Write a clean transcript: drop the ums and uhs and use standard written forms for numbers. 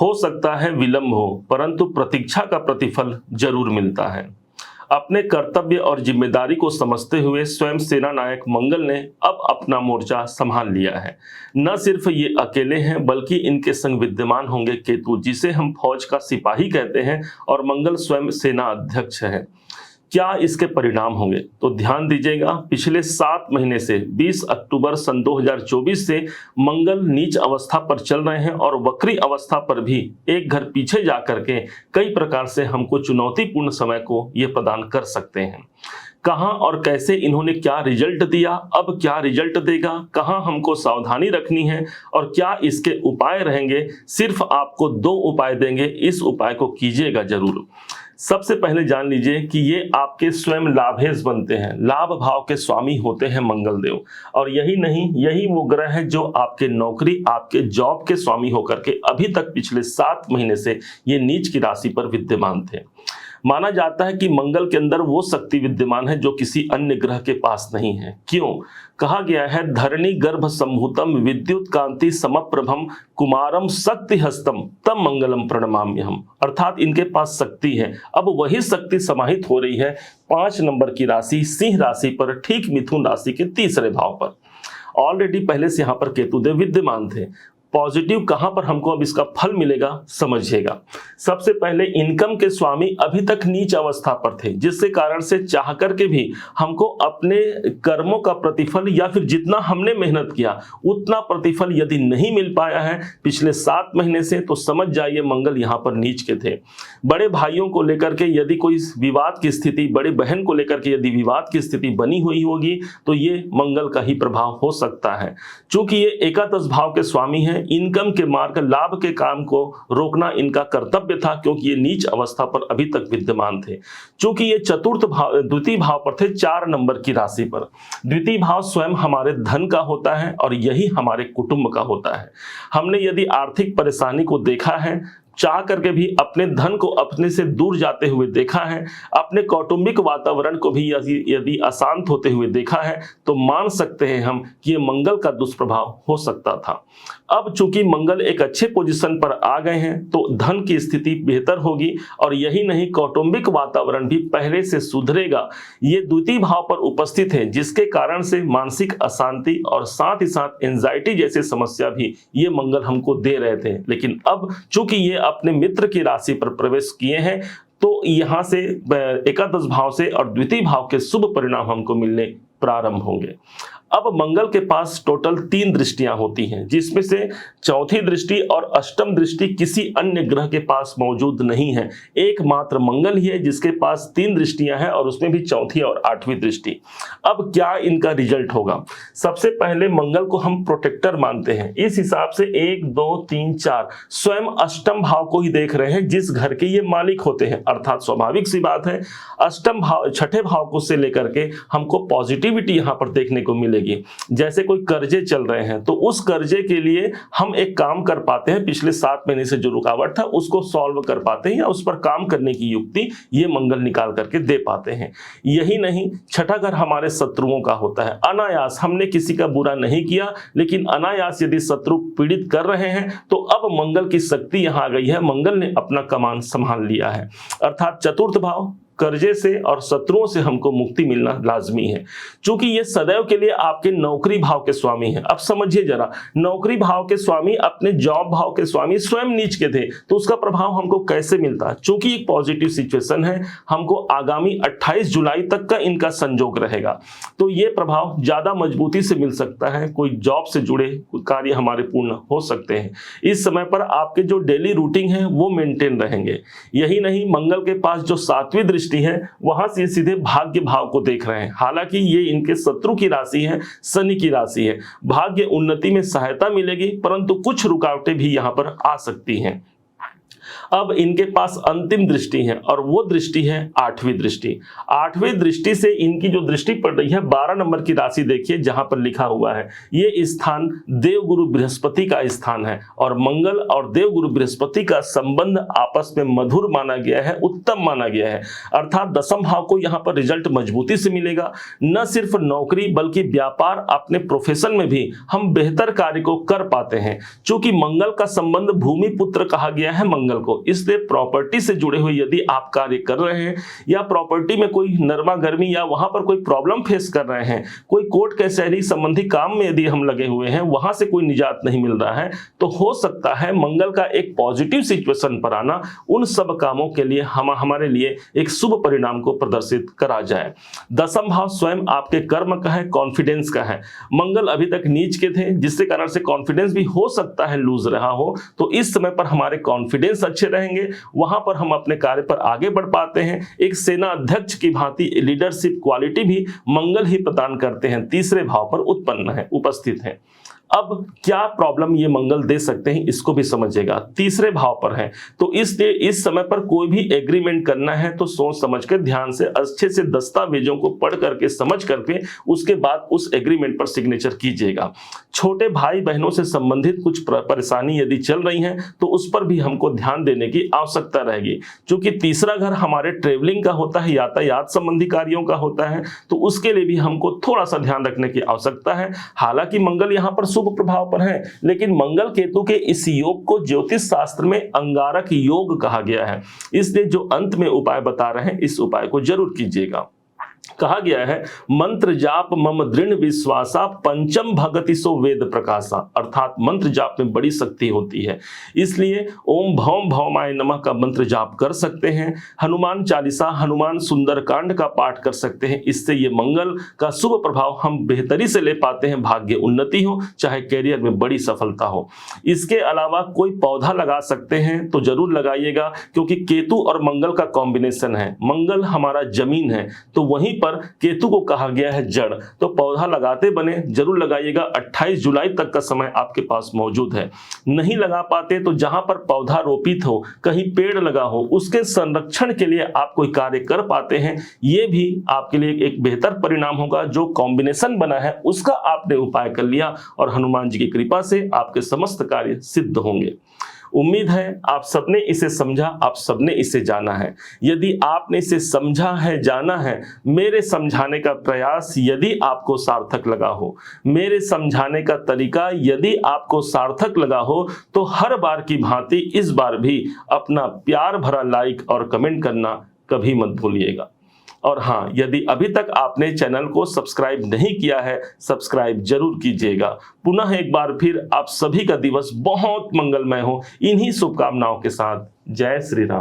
हो सकता है विलंब हो, परंतु प्रतीक्षा का प्रतिफल जरूर मिलता है। अपने कर्तव्य और जिम्मेदारी को समझते हुए स्वयं सेना नायक मंगल ने अब अपना मोर्चा संभाल लिया है। न सिर्फ ये अकेले हैं, बल्कि इनके संग विद्यमान होंगे केतु, जिसे हम फौज का सिपाही कहते हैं, और मंगल स्वयं सेना अध्यक्ष है। क्या इसके परिणाम होंगे तो ध्यान दीजिएगा। पिछले 7 महीने से 20 अक्टूबर सन 2024 से मंगल नीच अवस्था पर चल रहे हैं और वक्री अवस्था पर भी एक घर पीछे जाकर के कई प्रकार से हमको चुनौतीपूर्ण समय को ये प्रदान कर सकते हैं। कहां और कैसे इन्होंने क्या रिजल्ट दिया, अब क्या रिजल्ट देगा, कहां हमको सावधानी रखनी है और क्या इसके उपाय रहेंगे, सिर्फ आपको 2 उपाय देंगे। इस उपाय को कीजिएगा जरूर। सबसे पहले जान लीजिए कि ये आपके स्वयं लाभेश बनते हैं, लाभ भाव के स्वामी होते हैं मंगल देव। और यही नहीं, यही वो ग्रह है जो आपके नौकरी, आपके जॉब के स्वामी होकर के अभी तक पिछले 7 महीने से ये नीच की राशि पर विद्यमान थे। माना जाता है कि मंगल के अंदर वो शक्ति विद्यमान है जो किसी अन्य ग्रह के पास नहीं है। क्यों? कहा गया है धरणी गर्भ संभूतम विद्युत कांति समप्रभम कुमारम शक्ति हस्तम तम मंगलम प्रणमाम्यहम। अर्थात इनके पास शक्ति है। अब वही शक्ति समाहित हो रही है 5 नंबर की राशि सिंह राशि पर, ठीक मिथुन राशि के 3रे भाव पर। ऑलरेडी पहले से यहां पर केतुदेव विद्यमान थे। पॉजिटिव कहां पर हमको अब इसका फल मिलेगा समझिएगा। सबसे पहले इनकम के स्वामी अभी तक नीच अवस्था पर थे, जिसके कारण से चाह करके भी हमको अपने कर्मों का प्रतिफल या फिर जितना हमने मेहनत किया उतना प्रतिफल यदि नहीं मिल पाया है पिछले 7 महीने से, तो समझ जाइए मंगल यहां पर नीच के थे। बड़े भाइयों को लेकर के यदि कोई विवाद की स्थिति, बड़े बहन को लेकर के यदि विवाद की स्थिति बनी हुई होगी तो ये मंगल का ही प्रभाव हो सकता है। चूंकि ये एकादश भाव के स्वामी है, इनकम के मार्ग, लाभ के काम को रोकना इनका कर्तव्य था, क्योंकि ये नीच अवस्था पर अभी तक विद्यमान थे। चूंकि ये चतुर्थ भाव, द्वितीय भाव पर थे, 4 नंबर की राशि पर। द्वितीय भाव स्वयं हमारे धन का होता है और यही हमारे कुटुंब का होता है। हमने यदि आर्थिक परेशानी को देखा है, चाह करके भी अपने धन को अपने से दूर जाते हुए देखा है, अपने कौटुंबिक वातावरण को भी यदि अशांत होते हुए देखा है, तो मान सकते हैं हम कि ये मंगल का दुष्प्रभाव हो सकता था। अब चूंकि मंगल एक अच्छे पोजीशन पर आ गए हैं तो धन की स्थिति बेहतर होगी और यही नहीं, कौटुंबिक वातावरण भी पहले से सुधरेगा। ये द्वितीय भाव पर उपस्थित है, जिसके कारण से मानसिक अशांति और साथ ही साथ एंजाइटी जैसे समस्या भी ये मंगल हमको दे रहे थे। लेकिन अब चूंकि ये अपने मित्र की राशि पर प्रवेश किए हैं तो यहां से एकादश भाव से और द्वितीय भाव के शुभ परिणाम हमको मिलने प्रारंभ होंगे। अब मंगल के पास टोटल 3 दृष्टियां होती हैं, जिसमें से चौथी दृष्टि और अष्टम दृष्टि किसी अन्य ग्रह के पास मौजूद नहीं है। एकमात्र मंगल ही है जिसके पास 3 दृष्टियां हैं और उसमें भी चौथी और 8वीं दृष्टि। अब क्या इनका रिजल्ट होगा? सबसे पहले मंगल को हम प्रोटेक्टर मानते हैं। इस हिसाब से 1 2 3 4 स्वयं अष्टम भाव को ही देख रहे हैं, जिस घर के ये मालिक होते हैं। अर्थात स्वाभाविक सी बात है, अष्टम भाव, छठे भाव को से लेकर के हमको पॉजिटिविटी यहां पर देखने को मिलेगी। जैसे कोई कर्जे चल रहे हैं तो उस कर्जे के लिए हम एक काम कर पाते हैं, पिछले 7 महीने से जो रुकावट था उसको सॉल्व कर पाते हैं या उस पर काम करने की युक्ति ये मंगल निकाल करके दे पाते हैं। यही नहीं, छठा घर हमारे शत्रुओं का होता है। अनायास, हमने किसी का बुरा नहीं किया लेकिन अनायास यदि शत्रु पीड़ित कर रहे हैं तो अब मंगल की शक्ति यहां आ गई है, मंगल ने अपना कमान संभाल लिया है। अर्थात चतुर्थ भाव, कर्जे से और शत्रुओं से हमको मुक्ति मिलना लाजमी है। चूंकि ये सदैव के लिए आपके नौकरी भाव के स्वामी हैं। अब समझिए जरा, नौकरी भाव के स्वामी अपने जॉब भाव के स्वामी स्वयं नीच के थे, तो उसका प्रभाव हमको कैसे मिलता है? चूंकि एक पॉजिटिव सिचुएशन है, हमको आगामी 28 जुलाई तक का इनका संयोग रहेगा, तो ये प्रभाव ज्यादा मजबूती से मिल सकता है। कोई जॉब से जुड़े कार्य हमारे पूर्ण हो सकते हैं। इस समय पर आपके जो डेली रूटीन है वो मेंटेन रहेंगे। यही नहीं, मंगल के पास जो 7वीं दृष्टि है वहां से सीधे भाग्य भाव को देख रहे हैं। हालांकि ये इनके शत्रु की राशि है, शनि की राशि है। भाग्य उन्नति में सहायता मिलेगी, परंतु कुछ रुकावटें भी यहां पर आ सकती हैं। अब इनके पास अंतिम दृष्टि है और वो दृष्टि है आठवीं दृष्टि। आठवीं दृष्टि से इनकी जो दृष्टि पड़ रही है 12 नंबर की राशि देखिए जहां पर लिखा हुआ है, ये स्थान देवगुरु बृहस्पति का स्थान है और मंगल और देवगुरु बृहस्पति का संबंध आपस में मधुर माना गया है, उत्तम माना गया है। अर्थात दसम भाव को यहां पर रिजल्ट मजबूती से मिलेगा। न सिर्फ नौकरी बल्कि व्यापार, अपने प्रोफेशन में भी हम बेहतर कार्य को कर पाते हैं। चूंकि मंगल का संबंध भूमि पुत्र कहा गया है मंगल को, इसलिए प्रॉपर्टी से जुड़े हुए यदि आप कार्य कर रहे हैं या प्रॉपर्टी में कोई नरमा गर्मी या वहां पर कोई प्रॉब्लम फेस कर रहे हैं, कोई कोर्ट कचहरी संबंधी काम में यदि हम लगे हुए हैं, वहां से कोई निजात नहीं मिल रहा है, तो हो सकता है मंगल का एक पॉजिटिव सिचुएशन पर आना उन सब कामों के लिए हमारे लिए एक शुभ परिणाम को प्रदर्शित करा जाए। दसम भाव स्वयं आपके कर्म का है, कॉन्फिडेंस का है। मंगल अभी तक नीच के थे जिसके कारण से कॉन्फिडेंस भी हो सकता है लूज रहा हो, तो इस समय पर हमारे कॉन्फिडेंस अच्छे रहेंगे, वहां पर हम अपने कार्य पर आगे बढ़ पाते हैं। एक सेना अध्यक्ष की भांति लीडरशिप क्वालिटी भी मंगल ही प्रदान करते हैं, तीसरे भाव पर उत्पन्न है, उपस्थित है। अब क्या प्रॉब्लम ये मंगल दे सकते हैं इसको भी समझिएगा। तीसरे भाव पर है तो इसलिए इस समय पर कोई भी एग्रीमेंट करना है तो सोच समझ कर ध्यान से अच्छे से दस्तावेजों को पढ़ करके समझ करके उसके बाद उस एग्रीमेंट पर सिग्नेचर कीजिएगा। छोटे भाई बहनों से संबंधित कुछ परेशानी यदि चल रही है तो उस पर भी हमको ध्यान देने की आवश्यकता रहेगी। क्योंकि तीसरा घर हमारे ट्रेवलिंग का होता है, यातायात संबंधी कार्यों का होता है, तो उसके लिए भी हमको थोड़ा सा ध्यान रखने की आवश्यकता है। हालांकि मंगल यहाँ पर शुभ प्रभाव पर है, लेकिन मंगल केतु के इस योग को ज्योतिष शास्त्र में अंगारक योग कहा गया है। इसलिए जो अंत में उपाय बता रहे हैं इस उपाय को जरूर कीजिएगा। कहा गया है मंत्र जाप मम दृढ़ विश्वासा पंचम भगति सो वेद प्रकाशा, अर्थात मंत्र जाप में बड़ी शक्ति होती है, इसलिए ओम भौम भौमाय नमः का मंत्र जाप कर सकते हैं। हनुमान चालीसा, हनुमान सुंदरकांड का पाठ कर सकते हैं। इससे ये मंगल का शुभ प्रभाव हम बेहतरी से ले पाते हैं, भाग्य उन्नति हो चाहे कैरियर में बड़ी सफलता हो। इसके अलावा कोई पौधा लगा सकते हैं तो जरूर लगाइएगा, क्योंकि केतु और मंगल का कॉम्बिनेशन है। मंगल हमारा जमीन है तो वहीं पर केतु को कहा गया है जड़, तो पौधा लगाते बने जरूर लगाइएगा। 28 जुलाई तक का समय आपके पास मौजूद है। नहीं लगा पाते तो जहां पर पौधा रोपित हो, कहीं पेड़ लगा हो, उसके संरक्षण के लिए आप कोई कार्य कर पाते हैं, ये भी आपके लिए एक बेहतर परिणाम होगा। जो कॉम्बिनेशन बना है उसका आपने उपाय कर लिया और हनुमान जी की कृपा से आपके समस्त कार्य सिद्ध होंगे। उम्मीद है आप सबने इसे समझा, आप सबने इसे जाना है। यदि आपने इसे समझा है, जाना है, मेरे समझाने का प्रयास यदि आपको सार्थक लगा हो, मेरे समझाने का तरीका यदि आपको सार्थक लगा हो, तो हर बार की भांति इस बार भी अपना प्यार भरा लाइक और कमेंट करना कभी मत भूलिएगा। और हाँ, यदि अभी तक आपने चैनल को सब्सक्राइब नहीं किया है, सब्सक्राइब जरूर कीजिएगा। पुनः एक बार फिर आप सभी का दिवस बहुत मंगलमय हो, इन्हीं शुभकामनाओं के साथ। जय श्री राम।